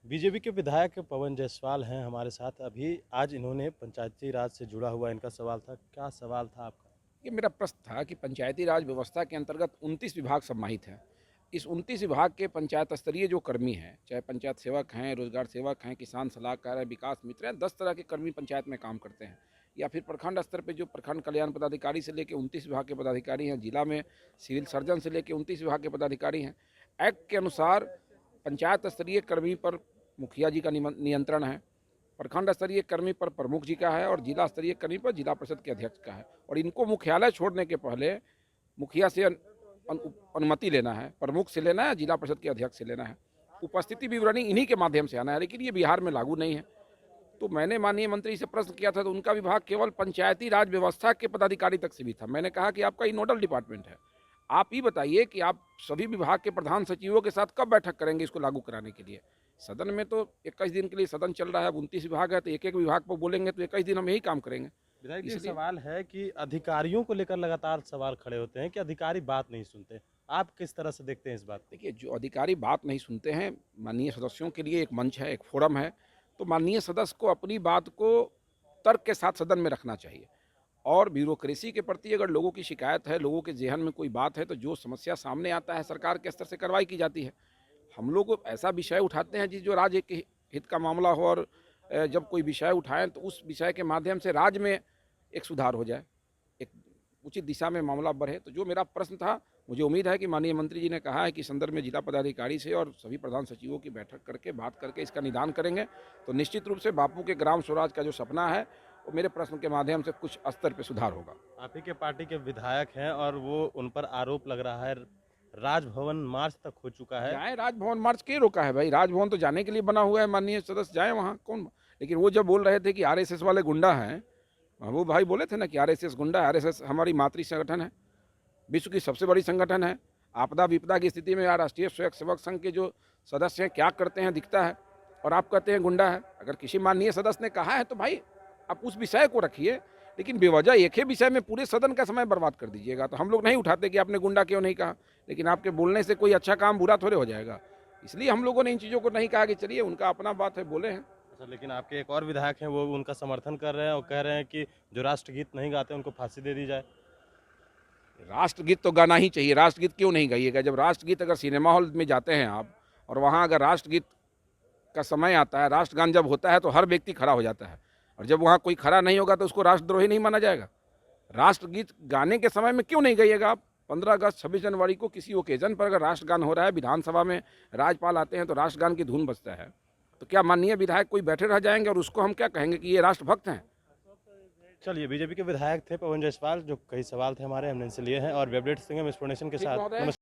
BJP के विधायक पवन जायसवाल हैं हमारे साथ। अभी आज इन्होंने पंचायती राज से जुड़ा हुआ इनका सवाल था। क्या सवाल था आपका? ये मेरा प्रश्न था कि पंचायती राज व्यवस्था के अंतर्गत 29 विभाग सम्मानित हैं। इस 29 विभाग के पंचायत स्तरीय जो कर्मी हैं, चाहे पंचायत सेवक हैं, रोजगार सेवक हैं, किसान सलाहकार हैं, विकास मित्र हैं, 10 तरह के कर्मी पंचायत में काम करते हैं। या फिर प्रखंड स्तर पर जो प्रखंड कल्याण पदाधिकारी से लेकर 29 विभाग के पदाधिकारी हैं, जिला में सिविल सर्जन से लेकर 29 विभाग के पदाधिकारी हैं। एक्ट के अनुसार पंचायत स्तरीय कर्मी पर मुखिया जी का नियंत्रण है, प्रखंड स्तरीय कर्मी पर प्रमुख जी का है और जिला स्तरीय कर्मी पर जिला परिषद के अध्यक्ष का है। और इनको मुख्यालय छोड़ने के पहले मुखिया से अनुमति लेना है, प्रमुख से लेना है, जिला परिषद के अध्यक्ष से लेना है। उपस्थिति विवरणी इन्हीं के माध्यम से आना है, लेकिन ये बिहार में लागू नहीं है। तो मैंने माननीय मंत्री से प्रश्न किया था, तो उनका विभाग केवल पंचायती राज व्यवस्था के पदाधिकारी तक सीमित था। मैंने कहा कि आपका ये नोडल डिपार्टमेंट है, आप ही बताइए कि आप सभी विभाग के प्रधान सचिवों के साथ कब बैठक करेंगे इसको लागू कराने के लिए। सदन में तो 21 दिन के लिए सदन चल रहा है, 29 विभाग है, तो एक एक विभाग पर बोलेंगे तो 21 दिन हम यही काम करेंगे। विधायक जी, सवाल है कि अधिकारियों को लेकर लगातार सवाल खड़े होते हैं कि अधिकारी बात नहीं सुनते। आप किस तरह से देखते हैं इस बात? देखिए, जो अधिकारी बात नहीं सुनते हैं, माननीय सदस्यों के लिए एक मंच है, एक फोरम है, तो माननीय सदस्य को अपनी बात को तर्क के साथ सदन में रखना चाहिए। और ब्यूरोक्रेसी के प्रति अगर लोगों की शिकायत है, लोगों के जेहन में कोई बात है, तो जो समस्या सामने आता है सरकार के स्तर से कार्रवाई की जाती है। हम लोग ऐसा विषय उठाते हैं जो राज्य के हित का मामला हो, और जब कोई विषय उठाएं तो उस विषय के माध्यम से राज्य में एक सुधार हो जाए, एक उचित दिशा में मामला बढ़े। तो जो मेरा प्रश्न था, मुझे उम्मीद है कि माननीय मंत्री जी ने कहा है कि संदर्भ में जिला पदाधिकारी से और सभी प्रधान सचिवों की बैठक करके बात करके इसका निदान करेंगे, तो निश्चित रूप से बापू के ग्राम स्वराज का जो सपना है वो मेरे प्रश्न के माध्यम से कुछ स्तर पर सुधार होगा। आप ही के पार्टी के विधायक हैं और वो उन पर आरोप लग रहा है राजभवन मार्च तक हो चुका है। जाए राजभवन मार्च के रोका है भाई? राजभवन तो जाने के लिए बना हुआ है, माननीय सदस्य जाए वहाँ, कौन। लेकिन वो जब बोल रहे थे कि आरएसएस वाले गुंडा हैं, वो भाई बोले थे ना कि आरएसएस गुंडा है। आरएसएस हमारी मातृ संगठन है, विश्व की सबसे बड़ी संगठन है। आपदा विपदा की स्थिति में राष्ट्रीय स्वयंसेवक संघ के जो सदस्य हैं क्या करते हैं दिखता है, और आप कहते हैं गुंडा है। अगर किसी माननीय सदस्य ने कहा है तो भाई आप उस विषय को रखिए, लेकिन बेवजह एक ही विषय में पूरे सदन का समय बर्बाद कर दीजिएगा। तो हम लोग नहीं उठाते कि आपने गुंडा क्यों नहीं कहा, लेकिन आपके बोलने से कोई अच्छा काम बुरा थोड़े हो जाएगा। इसलिए हम लोगों ने इन चीज़ों को नहीं कहा कि चलिए उनका अपना बात है, बोले हैं। अच्छा, लेकिन आपके एक और विधायक हैं, वो उनका समर्थन कर रहे हैं और कह रहे हैं कि जो राष्ट्रगीत नहीं गाते उनको फांसी दे दी जाए। राष्ट्रगीत तो गाना ही चाहिए, राष्ट्रगीत क्यों नहीं गाइएगा? जब राष्ट्रगीत, अगर सिनेमा हॉल में जाते हैं आप और वहाँ अगर राष्ट्रगीत का समय आता है, राष्ट्रगान जब होता है तो हर व्यक्ति खड़ा हो जाता है, और जब वहाँ कोई खड़ा नहीं होगा तो उसको राष्ट्रद्रोही नहीं माना जाएगा? राष्ट्रगीत गाने के समय में क्यों नहीं गाइएगा आप? 15 अगस्त 26 जनवरी को किसी ओकेजन पर अगर राष्ट्रगान हो रहा है, विधानसभा में राज्यपाल आते हैं तो राष्ट्रगान की धुन बजता है, तो क्या माननीय विधायक कोई बैठे रह जाएंगे और उसको हम क्या कहेंगे कि ये राष्ट्रभक्त हैं? चलिए, बीजेपी के विधायक थे पवन जायसवाल, जो कई सवाल थे हमारे, हमने इनसे लिए हैं और वेब अपडेट्स देंगे हम एक्सप्लेनेशन के साथ।